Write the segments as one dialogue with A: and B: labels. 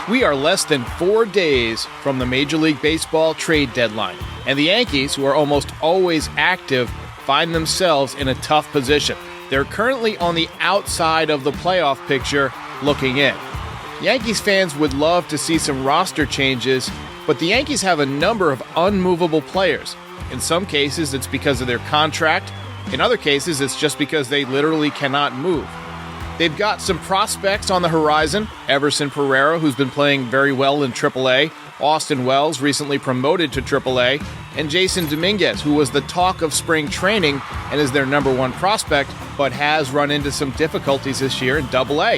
A: We are less than 4 days from the Major League Baseball trade deadline, and the Yankees, who are almost always active, find themselves in a tough position. They're currently on the outside of the playoff picture, looking in. Yankees fans would love to see some roster changes, but the Yankees have a number of unmovable players. In some cases, it's because of their contract. In other cases, it's just because they literally cannot move. They've got some prospects on the horizon. Everson Pereira, who's been playing very well in AAA. Austin Wells, recently promoted to AAA. And Jason Dominguez, who was the talk of spring training and is their number one prospect, but has run into some difficulties this year in AA.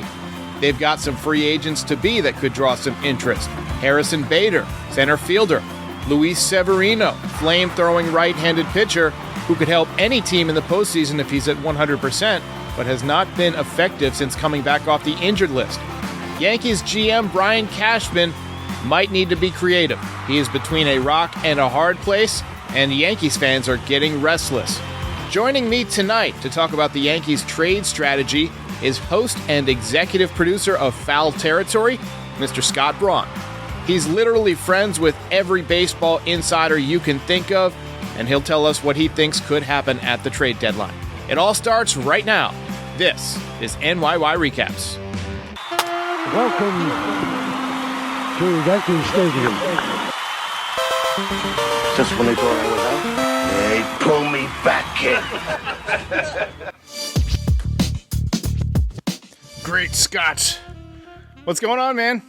A: They've got some free agents to be that could draw some interest. Harrison Bader, center fielder. Luis Severino, flame-throwing right-handed pitcher who could help any team in the postseason if he's at 100%, but has not been effective since coming back off the injured list. Yankees GM Brian Cashman might need to be creative. He is between a rock and a hard place, and Yankees fans are getting restless. Joining me tonight to talk about the Yankees trade strategy is host and executive producer of Foul Territory, Mr. Scott Braun. He's literally friends with every baseball insider you can think of, and he'll tell us what he thinks could happen at the trade deadline. It all starts right now. This is NYY Recaps.
B: Welcome to Yankee Stadium.
C: Just when they thought I was out, they pull me back, kid.
A: Great Scott. What's going on, man?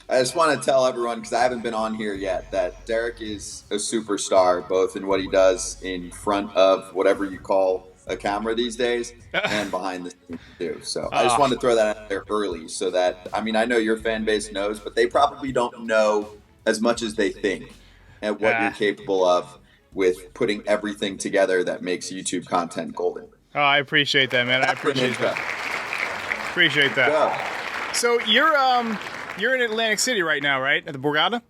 D: I just want to tell everyone, because I haven't been on here yet, that Derek is a superstar, both in what he does in front of whatever you call a camera these days and behind the scenes too. So I just wanted to throw that out there early so that, I mean, I know your fan base knows, but they probably don't know as much as they think at what you're capable of with putting everything together that makes YouTube content golden.
A: Oh, I appreciate that, man. I appreciate that. Appreciate that.
D: Yeah.
A: So you're in Atlantic City right now, right? At the Borgata?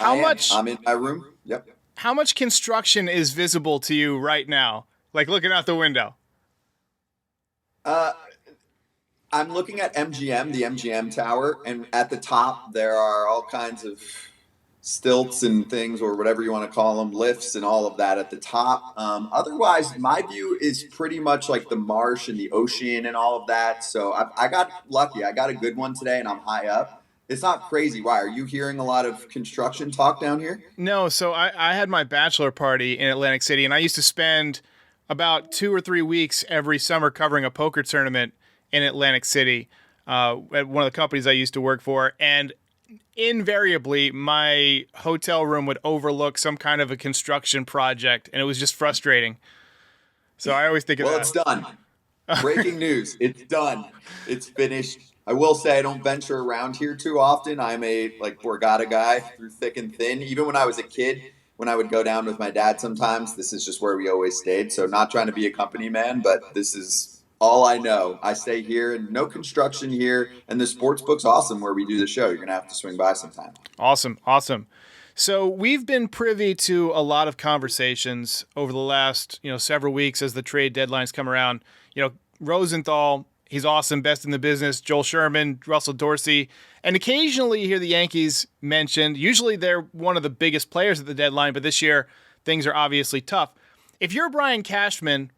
D: I'm in my room. Yep.
A: How much construction is visible to you right now? Like looking out the window?
D: I'm looking at MGM, the MGM Tower, and at the top there are all kinds of stilts and things, or whatever you want to call them, lifts and all of that at the top. Otherwise, my view is pretty much like the marsh and the ocean and all of that. So I got lucky. I got a good one today, and I'm high up. It's not crazy. Why? Are you hearing a lot of construction talk down here?
A: No. So I had my bachelor party in Atlantic City, and I used to spend about 2 or 3 weeks every summer covering a poker tournament in Atlantic City at one of the companies I used to work for. And invariably, my hotel room would overlook some kind of a construction project, and it was just frustrating. So I always think of that.
D: Well, it's done. Breaking news. It's done. It's finished. I will say I don't venture around here too often. I'm a Borgata guy through thick and thin. Even when I was a kid, when I would go down with my dad sometimes, this is just where we always stayed. So not trying to be a company man, but this is all I know. I stay here, and no construction here. And the sports book's awesome where we do the show. You're going to have to swing by sometime.
A: Awesome. So we've been privy to a lot of conversations over the last, several weeks as the trade deadlines come around. Rosenthal, he's awesome, best in the business. Joel Sherman, Russell Dorsey, and occasionally you hear the Yankees mentioned. Usually they're one of the biggest players at the deadline, but this year things are obviously tough. If you're Brian Cashman,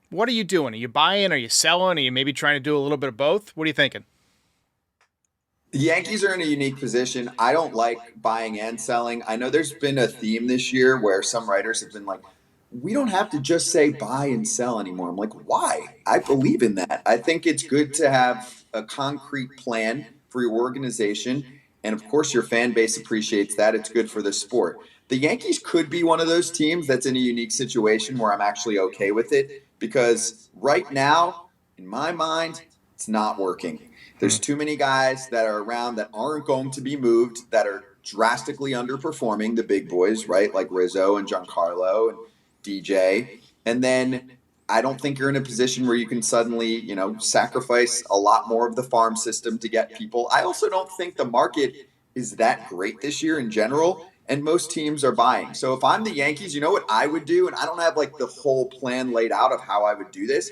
A: what are you doing? Are you buying? Are you selling? Are you maybe trying to do a little bit of both? What are you thinking?
D: The Yankees are in a unique position. I don't like buying and selling. I know there's been a theme this year where some writers have been like, we don't have to just say buy and sell anymore. I'm like, why? I believe in that. I think it's good to have a concrete plan for your organization. And of course, your fan base appreciates that. It's good for the sport. The Yankees could be one of those teams that's in a unique situation where I'm actually okay with it, because right now, in my mind, it's not working. There's too many guys that are around that aren't going to be moved, that are drastically underperforming the big boys, right? Like Rizzo and Giancarlo and DJ. And then I don't think you're in a position where you can suddenly, sacrifice a lot more of the farm system to get people. I also don't think the market is that great this year in general, and most teams are buying. So if I'm the Yankees, you know what I would do? And I don't have the whole plan laid out of how I would do this,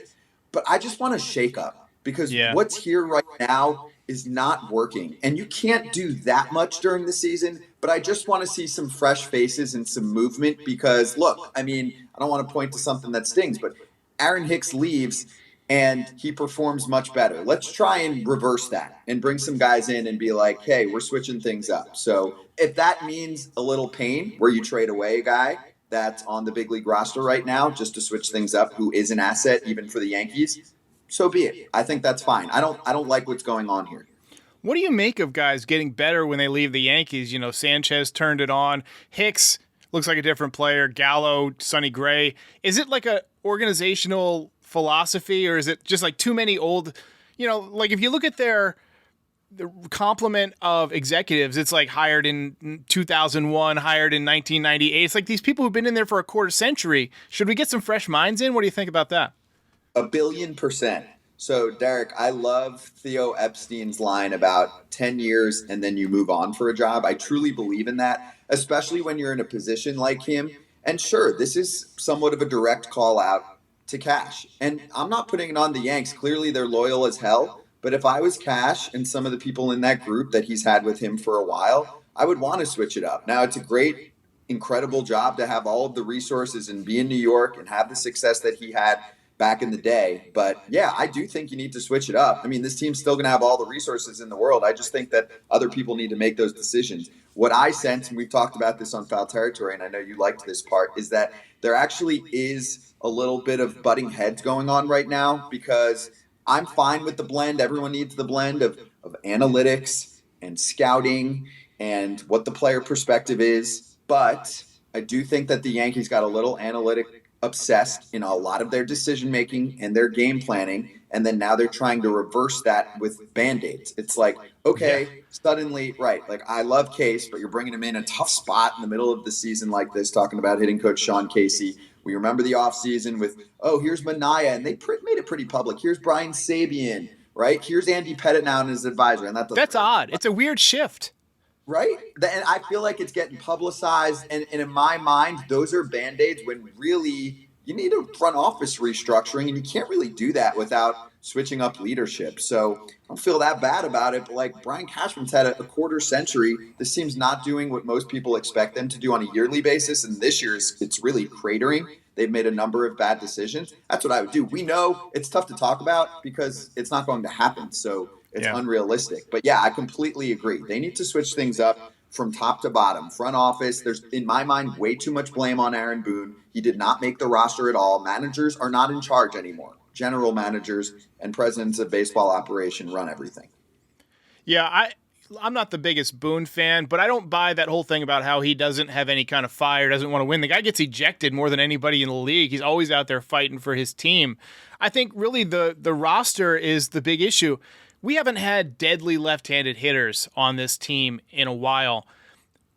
D: but I just want to shake up, because what's here right now is not working. And you can't do that much during the season, but I just want to see some fresh faces and some movement because, look, I mean, I don't want to point to something that stings, but Aaron Hicks leaves and he performs much better. Let's try and reverse that and bring some guys in and be like, hey, we're switching things up. So if that means a little pain where you trade away a guy that's on the big league roster right now just to switch things up, who is an asset even for the Yankees, so be it. I think that's fine. I don't like what's going on here.
A: What do you make of guys getting better when they leave the Yankees? You know, Sanchez turned it on. Hicks looks like a different player. Gallo, Sonny Gray. Is it like a organizational philosophy, or is it just like too many old, you know, like if you look at the complement of executives, it's like hired in 2001, hired in 1998. It's like these people who've been in there for a quarter century. Should we get some fresh minds in? What do you think about that?
D: 1,000,000,000%. So, Derek, I love Theo Epstein's line about 10 years and then you move on for a job. I truly believe in that, especially when you're in a position like him. And sure, this is somewhat of a direct call out to Cash. And I'm not putting it on the Yanks. Clearly, they're loyal as hell. But if I was Cash and some of the people in that group that he's had with him for a while, I would want to switch it up. Now, it's a great, incredible job to have all of the resources and be in New York and have the success that he had back in the day. But yeah, I do think you need to switch it up. I mean, this team's still going to have all the resources in the world. I just think that other people need to make those decisions. What I sense, and we've talked about this on Foul Territory, and I know you liked this part, is that there actually is a little bit of butting heads going on right now because I'm fine with the blend. Everyone needs the blend of analytics and scouting and what the player perspective is. But I do think that the Yankees got a little analytic obsessed in a lot of their decision making and their game planning, and then now they're trying to reverse that with band-aids. It's like, okay, suddenly, right, like I love Case, but you're bringing him in a tough spot in the middle of the season like this, talking about hitting coach Sean Casey. We remember the offseason with, oh, here's Minaya, and they made it pretty public. Here's Brian Sabian, right? Here's Andy Pettit now and his advisor. And
A: that's odd. It's a weird shift.
D: Right? And I feel like it's getting publicized. And in my mind, those are Band-Aids when really you need a front office restructuring. And you can't really do that without switching up leadership. So I don't feel that bad about it. But like Brian Cashman's had a quarter century. This team's not doing what most people expect them to do on a yearly basis. And this year it's really cratering. They've made a number of bad decisions. That's what I would do. We know it's tough to talk about because it's not going to happen. So it's unrealistic. But yeah, I completely agree. They need to switch things up from top to bottom. Front office, there's, in my mind, way too much blame on Aaron Boone. He did not make the roster at all. Managers are not in charge anymore. General managers and presidents of baseball operation run everything.
A: Yeah, I'm not the biggest Boone fan, but I don't buy that whole thing about how he doesn't have any kind of fire, doesn't want to win. The guy gets ejected more than anybody in the league. He's always out there fighting for his team. I think really the roster is the big issue. We haven't had deadly left-handed hitters on this team in a while.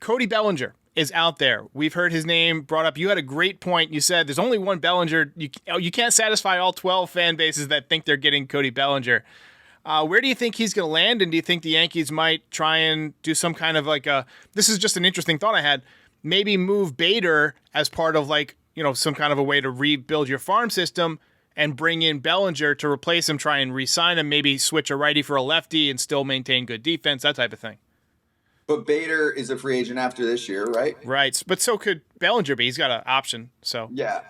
A: Cody Bellinger is out there. We've heard his name brought up. You had a great point. You said there's only one Bellinger. You can't satisfy all 12 fan bases that think they're getting Cody Bellinger. Where do you think he's going to land, and do you think the Yankees might try and do some kind of like this is just an interesting thought I had, maybe move Bader as part of like, you know, some kind of a way to rebuild your farm system and bring in Bellinger to replace him, try and re-sign him, maybe switch a righty for a lefty and still maintain good defense, that type of thing.
D: But Bader is a free agent after this year, right?
A: Right, but so could Bellinger be. He's got an option, so.
D: Yeah.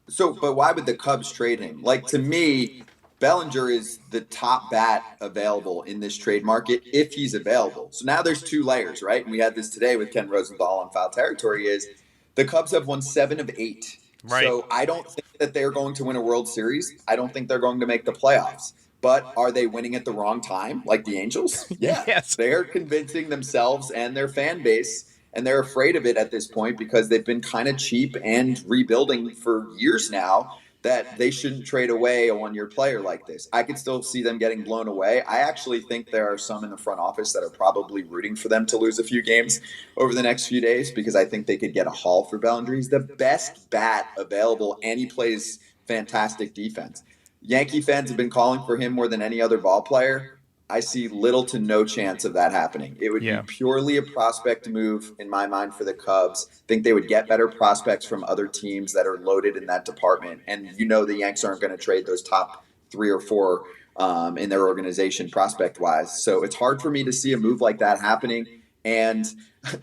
D: So, but why would the Cubs trade him? Like, to me, Bellinger is the top bat available in this trade market if he's available. So now there's two layers, right? And we had this today with Ken Rosenthal on Foul Territory is the Cubs have won 7 of 8.
A: Right.
D: So I don't think that they're going to win a World Series. I don't think they're going to make the playoffs. But are they winning at the wrong time, like the Angels? Yeah.
A: Yes.
D: They're convincing themselves and their fan base, and they're afraid of it at this point because they've been kind of cheap and rebuilding for years now, that they shouldn't trade away a one-year player like this. I could still see them getting blown away. I actually think there are some in the front office that are probably rooting for them to lose a few games over the next few days because I think they could get a haul for Bellinger. He's the best bat available, and he plays fantastic defense. Yankee fans have been calling for him more than any other ball player. I see little to no chance of that happening. It would be purely a prospect move in my mind for the Cubs. I think they would get better prospects from other teams that are loaded in that department. And you know the Yanks aren't going to trade those top 3 or 4 in their organization prospect-wise. So it's hard for me to see a move like that happening. And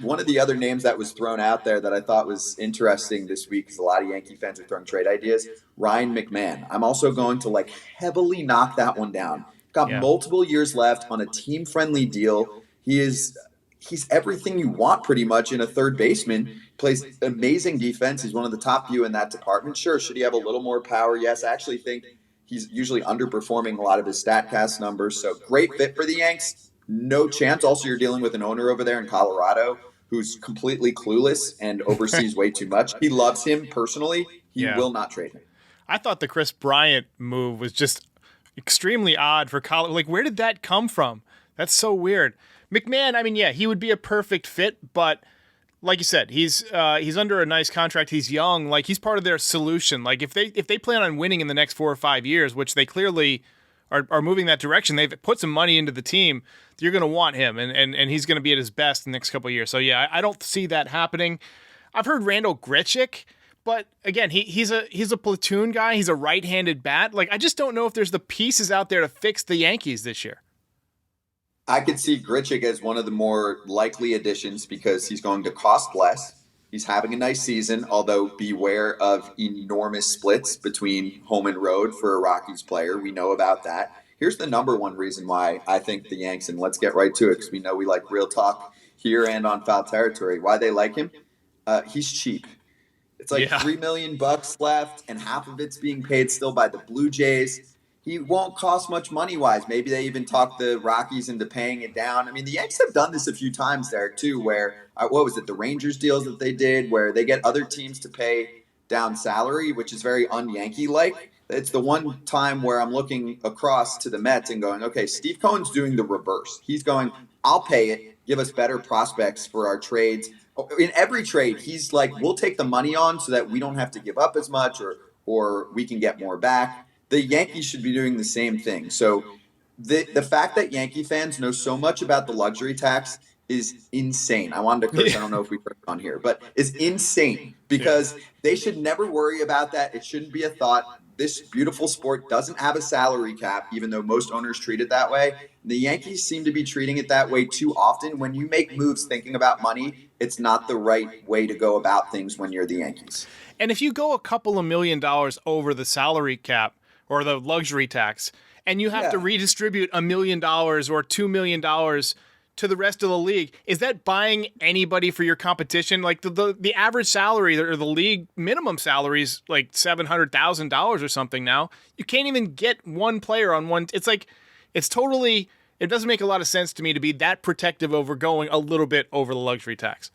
D: one of the other names that was thrown out there that I thought was interesting this week, because a lot of Yankee fans are throwing trade ideas, Ryan McMahon. I'm also going to heavily knock that one down. Got multiple years left on a team-friendly deal. He's everything you want pretty much in a third baseman. Plays amazing defense. He's one of the top few in that department. Sure, should he have a little more power? Yes, I actually think he's usually underperforming a lot of his StatCast numbers. So great fit for the Yanks. No chance. Also, you're dealing with an owner over there in Colorado who's completely clueless and oversees way too much. He loves him personally. He will not trade him.
A: I thought the Chris Bryant move was just extremely odd for Colorado. Like, where did that come from? That's so weird. McMahon, I mean, yeah, he would be a perfect fit, but like you said, he's under a nice contract. He's young. Like, he's part of their solution. Like, if they plan on winning in the next 4 or 5 years, which they clearly are moving that direction, they've put some money into the team, you're going to want him, and he's going to be at his best in the next couple of years. So, yeah, I don't see that happening. I've heard Randall Grichuk, but, again, he's a platoon guy. He's a right-handed bat. Like, I just don't know if there's the pieces out there to fix the Yankees this year.
D: I could see Grichuk as one of the more likely additions because he's going to cost less. He's having a nice season, although beware of enormous splits between home and road for a Rockies player. We know about that. Here's the number one reason why I think the Yanks, and let's get right to it because we know we like real talk here and on Foul Territory, why they like him. He's cheap. It's like $3 million left, and half of it's being paid still by the Blue Jays. He won't cost much money-wise. Maybe they even talk the Rockies into paying it down. I mean, the Yanks have done this a few times there, too, where, the Rangers deals that they did, where they get other teams to pay down salary, which is very un-Yankee-like. It's the one time where I'm looking across to the Mets and going, okay, Steve Cohen's doing the reverse. He's going, I'll pay it, give us better prospects for our trades. In every trade, he's like, we'll take the money on so that we don't have to give up as much or we can get more back. The Yankees should be doing the same thing. So the fact that Yankee fans know so much about the luxury tax is insane. I wanted to curse. I don't know if we put it on here, but it's insane because they should never worry about that. It shouldn't be a thought. This beautiful sport doesn't have a salary cap, even though most owners treat it that way. The Yankees seem to be treating it that way too often. When you make moves thinking about money, it's not the right way to go about things when you're the Yankees.
A: And if you go a couple of $1 million over the salary cap or the luxury tax, and you have to redistribute $1 million or $2 million to the rest of the league, is that buying anybody for your competition? Like the average salary or the league minimum salary is like $700,000 or something now. You can't even get one player on one. It's like, it doesn't make a lot of sense to me to be that protective over going a little bit over the luxury tax.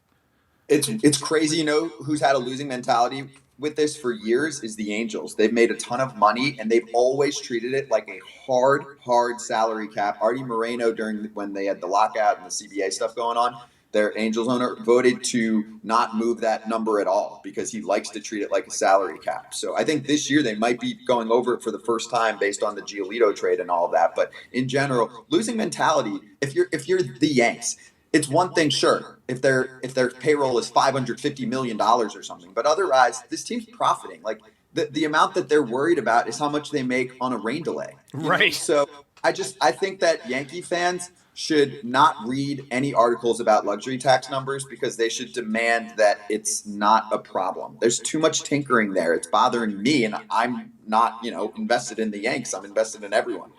D: It's crazy. You know who's had a losing mentality with this for years is the Angels. They've made a ton of money, and they've always treated it like a hard salary cap. Artie Moreno, when they had the lockout and the CBA stuff going on, their Angels owner voted to not move that number at all because he likes to treat it like a salary cap. So I think this year they might be going over it for the first time based on the Giolito trade and all of that. But in general, losing mentality, if you're the Yanks, it's one thing, sure, if their payroll is $550 million or something. But otherwise, this team's profiting. Like, the amount that they're worried about is how much they make on a rain delay.
A: Right.
D: So I think that Yankee fans should not read any articles about luxury tax numbers because they should demand that it's not a problem. There's too much tinkering there. It's bothering me, and I'm not, invested in the Yanks. I'm invested in everyone.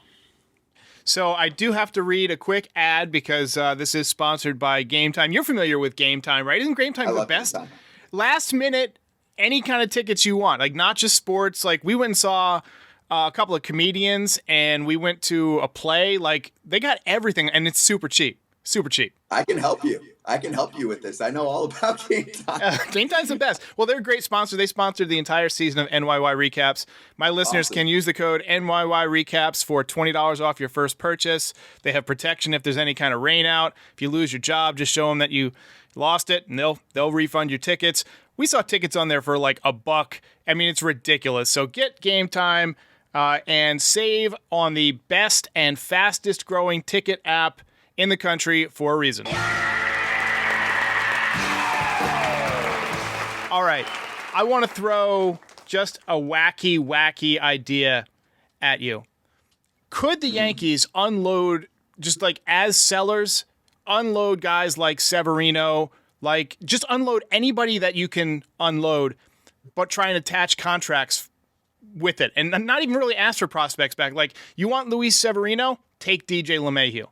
A: So I do have to read a quick ad because this is sponsored by Game Time. You're familiar with Game Time, right? Isn't Game Time the best? Last minute, any kind of tickets you want, like not just sports. Like we went and saw a couple of comedians and we went to a play. Like they got everything and it's super cheap. Super cheap.
D: I can help you. With this. I know all about Game Time.
A: Game Time's the best. Well, they're a great sponsor. They sponsored the entire season of NYY Recaps. My listeners can use the code NYY Recaps for $20 off your first purchase. They have protection if there's any kind of rain out. If you lose your job, just show them that you lost it, and they'll refund your tickets. We saw tickets on there for like $1. I mean, it's ridiculous. So get Game Time and save on the best and fastest growing ticket app in the country for a reason. All right, I want to throw just a wacky idea at you. Could the Yankees unload, just like as sellers, unload guys like Severino, like just unload anybody that you can unload, but try and attach contracts with it and not even really ask for prospects back? Like, you want Luis Severino? Take DJ LeMahieu.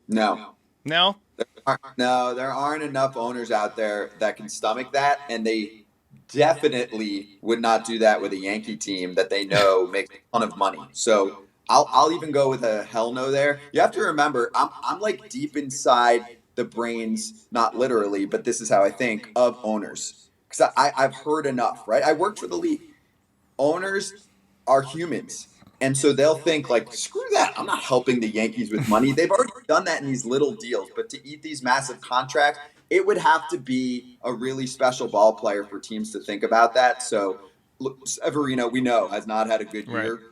D: No.
A: No?
D: No, there aren't enough owners out there that can stomach that, and they definitely would not do that with a Yankee team that they know makes a ton of money. So I'll even go with a hell no there. You have to remember, I'm like deep inside the brains, not literally, but this is how I think, of owners. Because I've heard enough, right? I worked for the league. Owners are humans. And so they'll think like, screw that. I'm not helping the Yankees with money. They've already done that in these little deals. But to eat these massive contracts, it would have to be a really special ball player for teams to think about that. So look, Severino, we know, has not had a good year.
A: Right.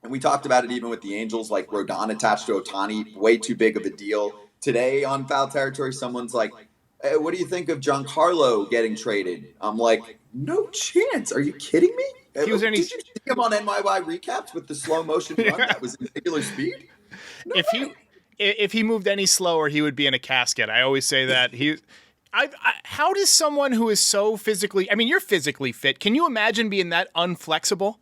D: And we talked about it even with the Angels, like Rodon attached to Ohtani, way too big of a deal. Today on Foul Territory, someone's like, hey, what do you think of Giancarlo getting traded? I'm like, no chance. Are you kidding me? Did you see him on NYY Recaps with the slow motion run that was in regular speed? No way.
A: If he moved any slower, he would be in a casket. I always say that. How does someone who is so physically, I mean, you're physically fit, can you imagine being that unflexible?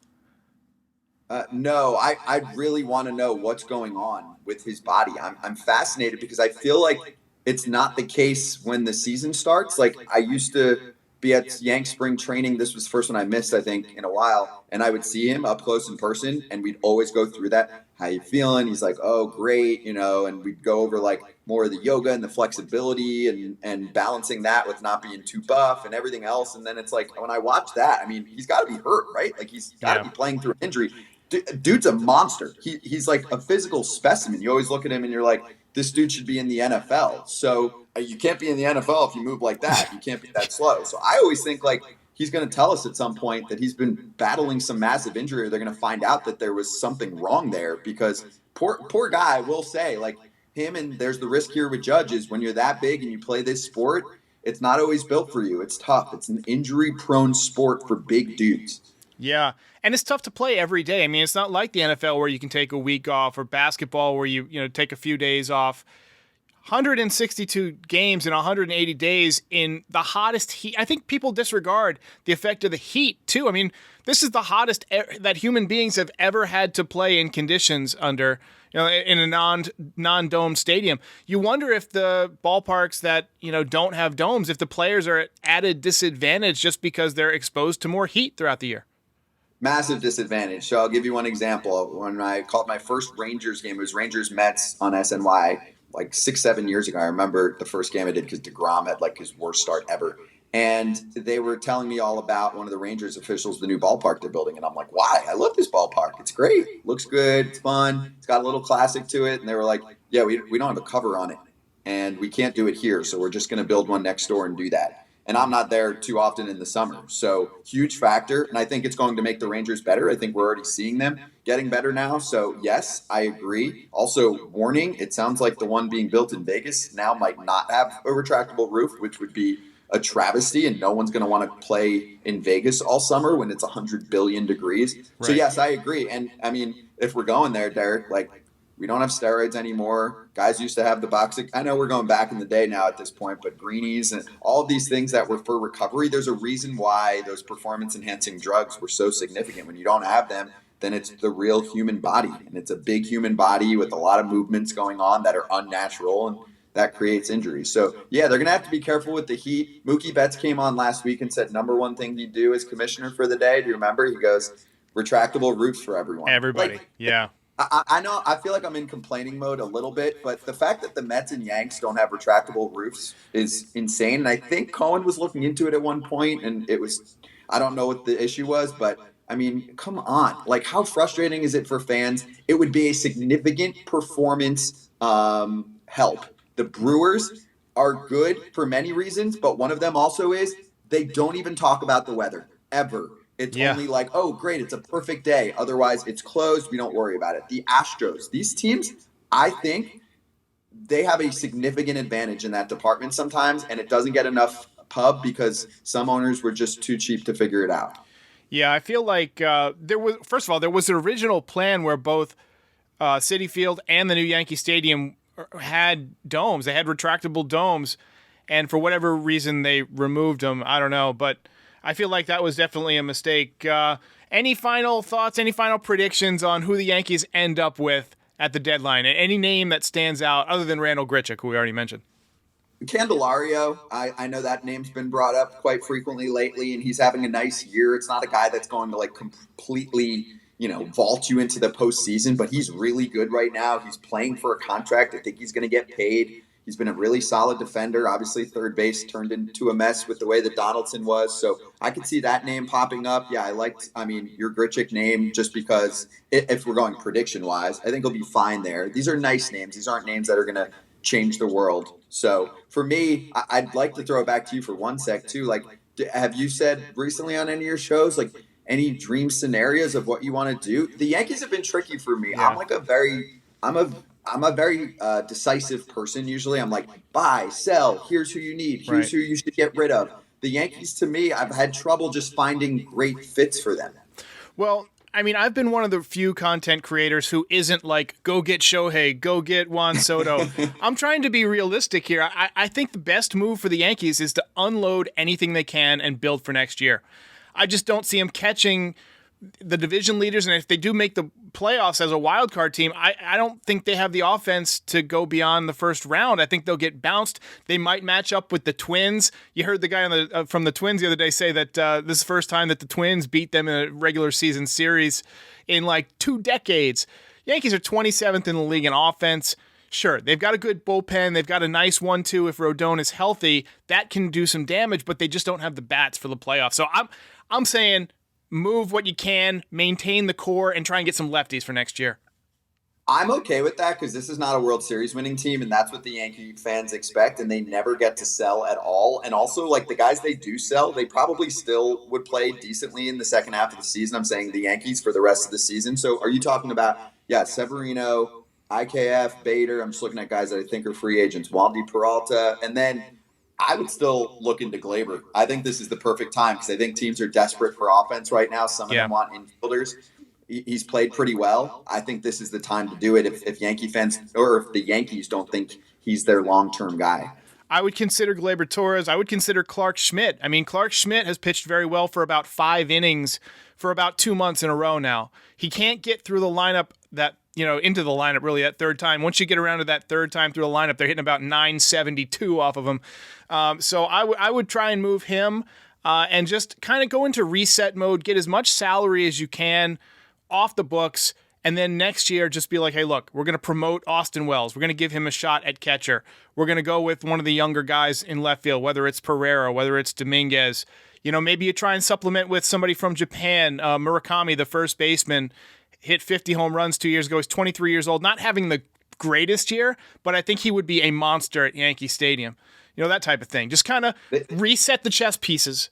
D: No, I really want to know what's going on with his body. I'm fascinated because I feel like it's not the case when the season starts. Like, I used to be at Yank spring training. This was the first one I missed, I think, in a while. And I would see him up close in person, and we'd always go through that. How you feeling? He's like, oh, great, and we'd go over like more of the yoga and the flexibility and balancing that with not being too buff and everything else. And then it's like, when I watch that, I mean, he's got to be hurt, right? Like, he's got to be playing through injury. Dude's a monster. He's like a physical specimen. You always look at him and you're like, this dude should be in the NFL. So you can't be in the NFL if you move like that. You can't be that slow. So I always think like he's going to tell us at some point that he's been battling some massive injury, or they're going to find out that there was something wrong there, because poor guy will say, like, him, and there's the risk here with Judges. When you're that big and you play this sport, it's not always built for you. It's tough. It's an injury-prone sport for big dudes.
A: Yeah, and it's tough to play every day. I mean, it's not like the NFL where you can take a week off, or basketball where you take a few days off. 162 games in 180 days in the hottest heat. I think people disregard the effect of the heat, too. I mean, this is the hottest that human beings have ever had to play in conditions under, in a non-dome stadium. You wonder if the ballparks that, don't have domes, if the players are at added disadvantage just because they're exposed to more heat throughout the year.
D: Massive disadvantage. So I'll give you one example. When I called my first Rangers game, it was Rangers-Mets on SNY like 6-7 years ago. I remember the first game I did because DeGrom had like his worst start ever. And they were telling me all about one of the Rangers officials, the new ballpark they're building. And I'm like, why? I love this ballpark. It's great. Looks good. It's fun. It's got a little classic to it. And they were like, yeah, we don't have a cover on it. And we can't do it here. So we're just going to build one next door and do that. And I'm not there too often in the summer. So huge factor. And I think it's going to make the Rangers better. I think we're already seeing them getting better now. So yes, I agree. Also, warning, it sounds like the one being built in Vegas now might not have a retractable roof, which would be a travesty. And no one's going to want to play in Vegas all summer when it's 100 billion degrees. Right. So yes, I agree. And I mean, if we're going there, Derek, like, we don't have steroids anymore. Guys used to have the boxing. I know we're going back in the day now at this point, but greenies and all of these things that were for recovery, there's a reason why those performance-enhancing drugs were so significant. When you don't have them, then it's the real human body. And it's a big human body with a lot of movements going on that are unnatural, and that creates injuries. So, yeah, they're going to have to be careful with the heat. Mookie Betts came on last week and said number one thing he'd do as commissioner for the day. Do you remember? He goes, retractable roofs for everyone.
A: Everybody,
D: like,
A: yeah.
D: I know, I feel like I'm in complaining mode a little bit, but the fact that the Mets and Yanks don't have retractable roofs is insane. And I think Cohen was looking into it at one point, and it was, I don't know what the issue was, but I mean, come on. Like, how frustrating is it for fans? It would be a significant performance help. The Brewers are good for many reasons, but one of them also is they don't even talk about the weather, ever. It's only like, oh, great, it's a perfect day. Otherwise, it's closed. We don't worry about it. The Astros, these teams, I think they have a significant advantage in that department sometimes, and it doesn't get enough pub because some owners were just too cheap to figure it out.
A: Yeah, I feel like there was an original plan where both Citi Field and the new Yankee Stadium had domes. They had retractable domes, and for whatever reason they removed them. I don't know, but I feel like that was definitely a mistake. Any final thoughts? Any final predictions on who the Yankees end up with at the deadline? Any name that stands out other than Randall Grichuk, who we already mentioned?
D: Candelario, I know that name's been brought up quite frequently lately, and he's having a nice year. It's not a guy that's going to like completely, vault you into the postseason, but he's really good right now. He's playing for a contract. I think he's going to get paid. He's been a really solid defender. Obviously, third base turned into a mess with the way that Donaldson was. So I could see that name popping up. Yeah, your Grichuk name, just because if we're going prediction-wise, I think he'll be fine there. These are nice names. These aren't names that are going to change the world. So for me, I'd like to throw it back to you for one sec, too. Like, have you said recently on any of your shows, like, any dream scenarios of what you want to do? The Yankees have been tricky for me.
A: Yeah.
D: I'm a very decisive person. Usually I'm like, buy, sell, here's who you need. Here's who you should get rid of. The Yankees, to me, I've had trouble just finding great fits for them.
A: Well, I mean, I've been one of the few content creators who isn't like, go get Shohei, go get Juan Soto. I'm trying to be realistic here. I think the best move for the Yankees is to unload anything they can and build for next year. I just don't see them catching the division leaders, and if they do make the playoffs as a wild card team, I don't think they have the offense to go beyond the first round. I think they'll get bounced. They might match up with the Twins. You heard the guy from the Twins the other day say that this is the first time that the Twins beat them in a regular season series in like 2 decades. Yankees are 27th in the league in offense. Sure, they've got a good bullpen. They've got a nice 1-2 if Rodon is healthy. That can do some damage, but they just don't have the bats for the playoffs. So I'm saying move what you can, maintain the core, and try and get some lefties for next year.
D: I'm okay with that because this is not a World Series winning team, and that's what the Yankee fans expect, and they never get to sell at all. And also, like, the guys they do sell, they probably still would play decently in the second half of the season. I'm saying the Yankees for the rest of the season. So are you talking about, Severino, IKF, Bader? I'm just looking at guys that I think are free agents. Wandy Peralta, and then I would still look into Glaber. I think this is the perfect time because I think teams are desperate for offense right now. Some of them want infielders. He's played pretty well. I think this is the time to do it if Yankee fans or if the Yankees don't think he's their long-term guy.
A: I would consider Gleyber Torres. I would consider Clark Schmidt. I mean, Clark Schmidt has pitched very well for about 5 innings for about 2 months in a row now. He can't get through the lineup into the lineup really that third time. Once you get around to that third time through the lineup, they're hitting about 972 off of him. So I would try and move him and just kind of go into reset mode, get as much salary as you can off the books, and then next year just be like, hey, look, we're going to promote Austin Wells. We're going to give him a shot at catcher. We're going to go with one of the younger guys in left field, whether it's Pereira, whether it's Dominguez. Maybe you try and supplement with somebody from Japan. Murakami, the first baseman, hit 50 home runs 2 years ago. He's 23 years old, not having the greatest year, but I think he would be a monster at Yankee Stadium. That type of thing. Just kind of reset the chess pieces.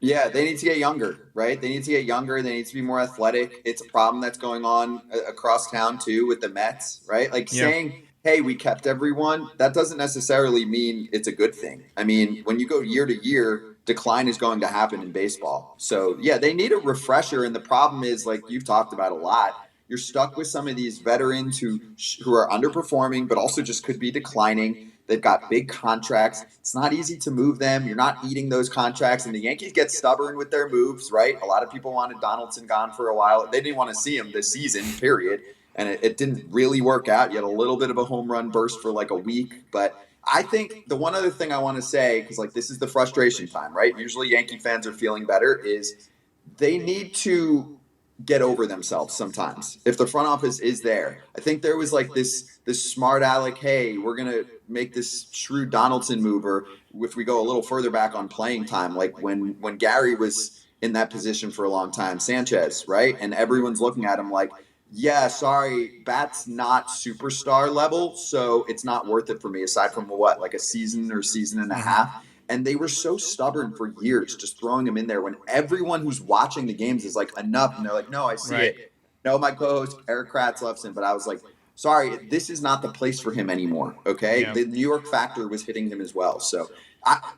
D: Yeah, they need to get younger, right? They need to get younger. They need to be more athletic. It's a problem that's going on across town, too, with the Mets, right? Like saying, hey, we kept everyone, that doesn't necessarily mean it's a good thing. I mean, when you go year to year, decline is going to happen in baseball. So, yeah, they need a refresher. And the problem is, like you've talked about a lot, you're stuck with some of these veterans who are underperforming, but also just could be declining. They've got big contracts. It's not easy to move them. You're not eating those contracts. And the Yankees get stubborn with their moves, right? A lot of people wanted Donaldson gone for a while. They didn't want to see him this season, period. And it didn't really work out. You had a little bit of a home run burst for like a week. But I think the one other thing I want to say, because like this is the frustration time, right? Usually Yankee fans are feeling better, is they need to get over themselves sometimes if the front office is there. I think there was like this smart aleck, hey, we're going to make this shrewd Donaldson move, or if we go a little further back on playing time, like when Gary was in that position for a long time, Sanchez, right? And everyone's looking at him like, yeah, sorry, bat's not superstar level, so it's not worth it for me aside from like a season or season and a half. And they were so stubborn for years, just throwing him in there when everyone who's watching the games is like, enough. And they're like, no, I see it. No, my co-host, Eric Kratz, loves him. But I was like, sorry, this is not the place for him anymore, okay? Yeah. The New York factor was hitting him as well. So,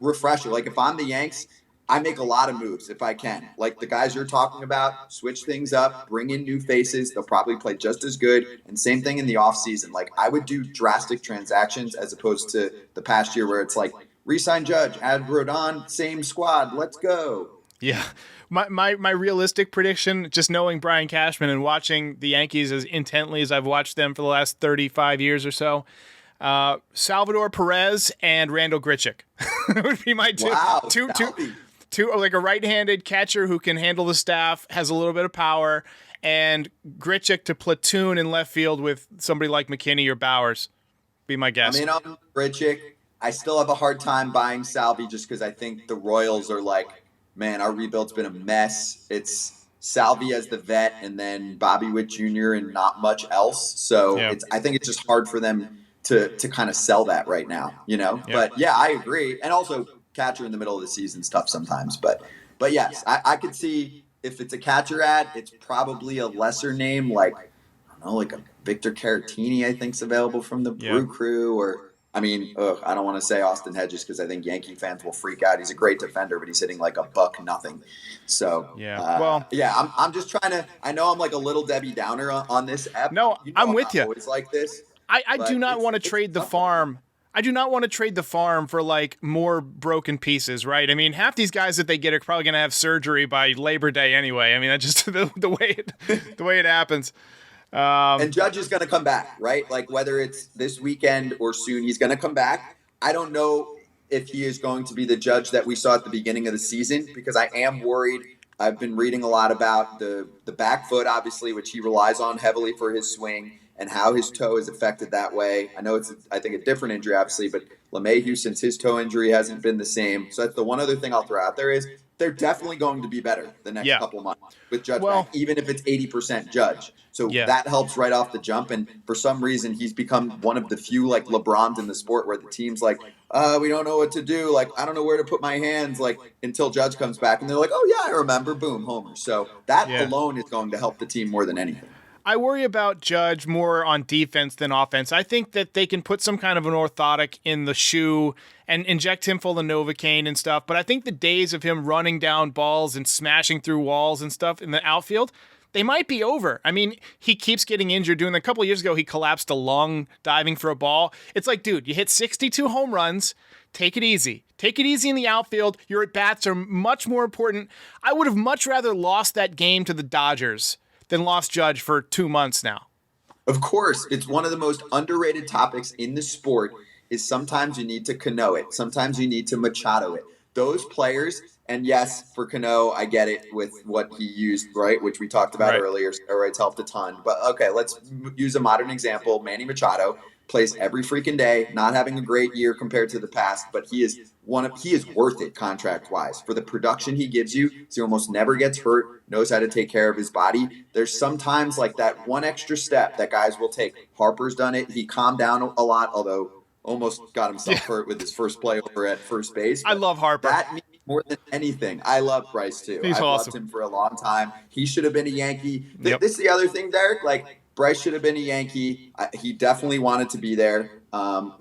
D: refresher, like if I'm the Yanks, I make a lot of moves if I can. Like the guys you're talking about, switch things up, bring in new faces. They'll probably play just as good. And same thing in the offseason. Like I would do drastic transactions as opposed to the past year where it's like re-sign Judge, add Rodon, same squad, let's go.
A: Yeah. My realistic prediction, just knowing Brian Cashman and watching the Yankees as intently as I've watched them for the last 35 years or so, Salvador Perez and Randall Grichuk would be my two, like a right-handed catcher who can handle the staff, has a little bit of power, and Grichuk to platoon in left field with somebody like McKinney or Bowers. Be my guess.
D: I mean, on Grichuk, I still have a hard time buying Salvi just because I think the Royals are like, man, our rebuild's been a mess. It's Salvi as the vet and then Bobby Witt Jr. and not much else. So I think it's just hard for them to kind of sell that right now, you know? Yeah. But yeah, I agree. And also catcher in the middle of the season is tough sometimes. But yes, I could see if it's a catcher ad, it's probably a lesser name like, I don't know, like a Victor Caratini, I think is available from the Brew Crew or I mean, I don't want to say Austin Hedges because I think Yankee fans will freak out. He's a great defender, but he's hitting like $1-0. So I'm just trying to. I know I'm like a little Debbie Downer on this app.
A: No, you know, I'm with you.
D: Always like this.
A: I do not want to trade the farm. I do not want to trade the farm for like more broken pieces, right? I mean, half these guys that they get are probably going to have surgery by Labor Day anyway. I mean, that's just the way it happens.
D: And Judge is going to come back, right? Like whether it's this weekend or soon, he's going to come back. I don't know if he is going to be the Judge that we saw at the beginning of the season because I am worried. I've been reading a lot about the back foot, obviously, which he relies on heavily for his swing and how his toe is affected that way. I know it's, I think, a different injury, obviously, but LeMahieu, since his toe injury hasn't been the same. So that's the one other thing I'll throw out there is they're definitely going to be better the next couple months with Judge back, even if it's 80% Judge. So that helps right off the jump. And for some reason, he's become one of the few like LeBrons in the sport where the team's like, we don't know what to do. Like, I don't know where to put my hands, like until Judge comes back. And they're like, oh, yeah, I remember. Boom, homer. So that alone is going to help the team more than anything.
A: I worry about Judge more on defense than offense. I think that they can put some kind of an orthotic in the shoe and inject him full of Novocaine and stuff. But I think the days of him running down balls and smashing through walls and stuff in the outfield, they might be over. I mean, he keeps getting injured. A couple of years ago, he collapsed a lung diving for a ball. It's like, dude, you hit 62 home runs. Take it easy. Take it easy in the outfield. Your at-bats are much more important. I would have much rather lost that game to the Dodgers than lost Judge for 2 months now.
D: Of course, it's one of the most underrated topics in the sport is sometimes you need to Cano it. Sometimes you need to Machado it. Those players, and yes, for Cano, I get it with what he used, right, which we talked about earlier. Steroids helped a ton. But, okay, let's use a modern example. Manny Machado plays every freaking day, not having a great year compared to the past, but he is worth it contract-wise. For the production he gives you, he almost never gets hurt, knows how to take care of his body. There's sometimes like that one extra step that guys will take. Harper's done it. He calmed down a lot, although almost got himself hurt with his first play over at first base.
A: I love Harper.
D: That means more than anything. I love Bryce, too.
A: He's
D: I've
A: awesome.
D: loved him for a long time. He should have been a Yankee. This is the other thing, Derek. Like, Bryce should have been a Yankee. He definitely wanted to be there.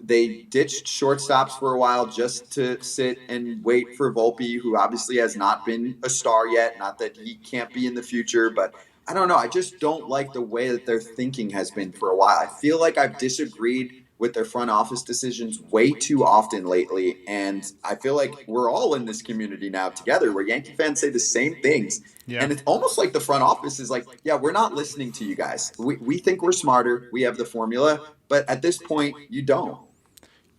D: They ditched shortstops for a while just to sit and wait for Volpe, who obviously has not been a star yet. Not that he can't be in the future, but I don't know. I just don't like the way that their thinking has been for a while. I feel like I've disagreed with their front office decisions way too often lately. And I feel like we're all in this community now together where Yankee fans say the same things. Yeah. And it's almost like the front office is like, yeah, we're not listening to you guys. We think we're smarter. We have the formula. But at this point, you don't.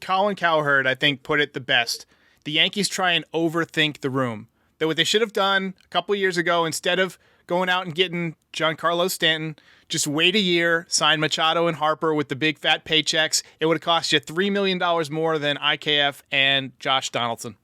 A: Colin Cowherd, I think, put it the best. The Yankees try and overthink the room. That what they should have done a couple of years ago, instead of going out and getting Giancarlo Stanton, just wait a year, sign Machado and Harper with the big fat paychecks. It would have cost you $3 million more than IKF and Josh Donaldson.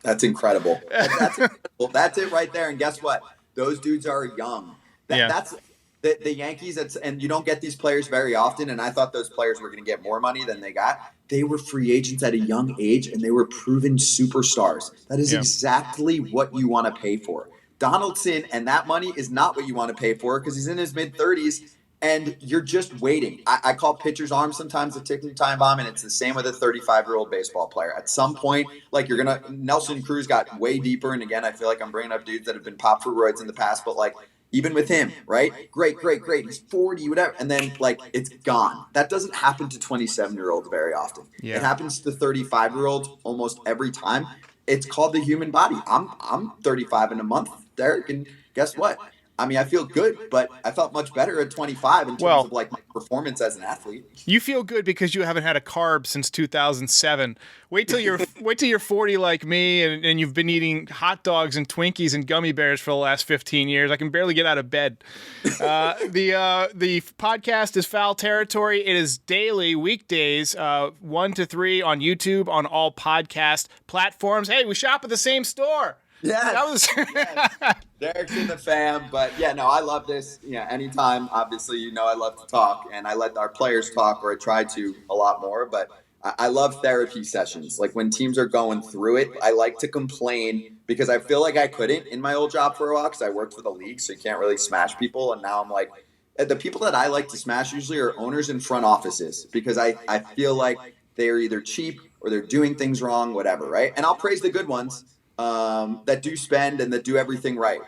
D: That's incredible. That's incredible. That's it right there. And guess what? Those dudes are young. That's the Yankees. And you don't get these players very often. And I thought those players were going to get more money than they got. They were free agents at a young age, and they were proven superstars. That is exactly what you want to pay for. Donaldson and that money is not what you want to pay for because he's in his mid-30s. and you're just waiting. I call pitcher's arm sometimes a ticking time bomb, and it's the same with a 35-year-old baseball player. At some point, like Nelson Cruz got way deeper, and again, I feel like I'm bringing up dudes that have been popped for roids in the past, but like even with him, right? Great. He's 40, whatever, and then like it's gone. That doesn't happen to 27-year-olds very often.
A: Yeah.
D: It happens to 35-year-olds almost every time. It's called the human body. I'm 35 in a month, Derek, and guess what? I mean, I feel good, but I felt much better at 25 in terms of like my performance as an athlete.
A: You feel good because you haven't had a carb since 2007. Wait till you're 40 like me, and you've been eating hot dogs and Twinkies and gummy bears for the last 15 years. I can barely get out of bed. The podcast is Foul Territory. It is daily, weekdays, 1 to 3 on YouTube, on all podcast platforms. Hey, we shop at the same store.
D: Yeah,
A: that was.
D: Yes. Derek's in the fam, but yeah, no, I love this. Yeah, anytime, obviously, I love to talk, and I let our players talk, or I try to a lot more. But I love therapy sessions. Like when teams are going through it, I like to complain because I feel like I couldn't in my old job for a while because I worked for the league, so you can't really smash people. And now I'm like, the people that I like to smash usually are owners in front offices because I feel like they're either cheap or they're doing things wrong, whatever, right? And I'll praise the good ones. That do spend and that do everything right?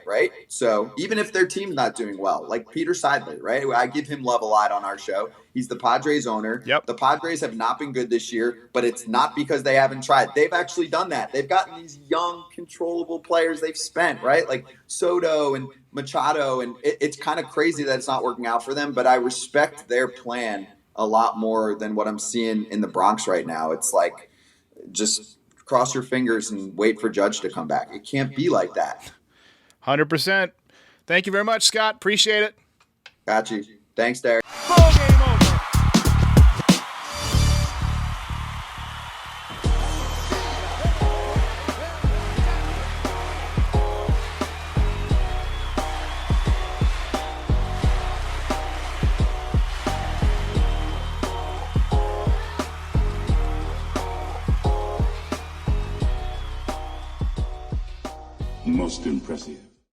D: So even if their team's not doing well, like Peter Seidler, right? I give him love a lot on our show. He's the Padres owner.
A: Yep.
D: The Padres have not been good this year, but it's not because they haven't tried. They've actually done that. They've gotten these young, controllable players they've spent, right? Like Soto and Machado, and it's kind of crazy that it's not working out for them, but I respect their plan a lot more than what I'm seeing in the Bronx right now. It's like just cross your fingers and wait for Judge to come back. It can't be like that.
A: 100%. Thank you very much, Scott. Appreciate it.
D: Got you. Thanks, Derek.
A: Ball game over.
E: Most impressive.